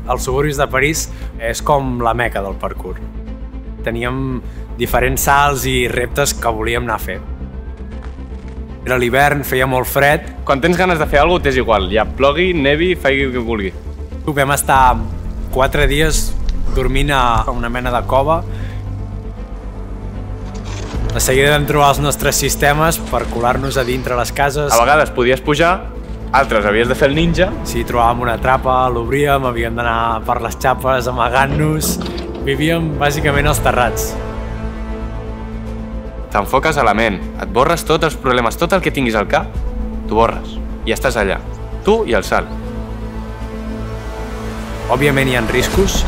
Els suburbis de París és com la meca del parkour. Teníem diferents salts i reptes que volíem anar a fer. Era l'hivern, feia molt fred. Quan tens ganes de fer alguna cosa, t'és igual. Ja plogui, nevi, faci el que vulgui. Vam estar 4 dies dormint a una mena de cova. De seguida vam trobar els nostres sistemes per colar-nos a dintre les cases. A vegades podies pujar, altres havies de fer el ninja. Si trobàvem una trapa, l'obríem, havíem d'anar per les xapes amagant-nos. Vivíem bàsicament als terrats. T'enfoques a la ment, et borres tots els problemes, tot el que tinguis al cap, t'ho borres. I estàs allà, tu i el salt. Òbviament hi ha riscos.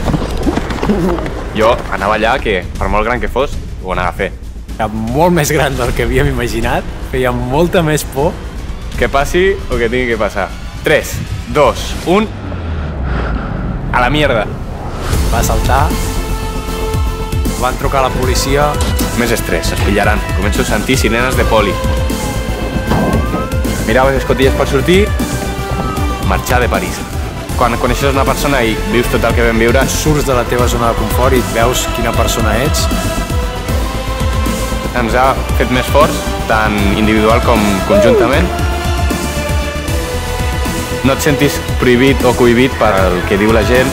Jo anava allà que, per molt gran que fos, ho anava a fer. Era molt més gran del que havíem imaginat, feia molta més por. Que passi o que tingui que passar. 3, 2, 1... A la mierda. Va saltar. Van trucar a la policia. Més estrès, es pillaran. Començo a sentir sirenes de poli. Mirava les escotilles per sortir, marxar de París. Quan coneixes una persona i vius tot el que vam viure, surts de la teva zona de confort i veus quina persona ets. Ens ha fet més forts, tant individual com conjuntament. No et sentis prohibit o cohibit pel que diu la gent.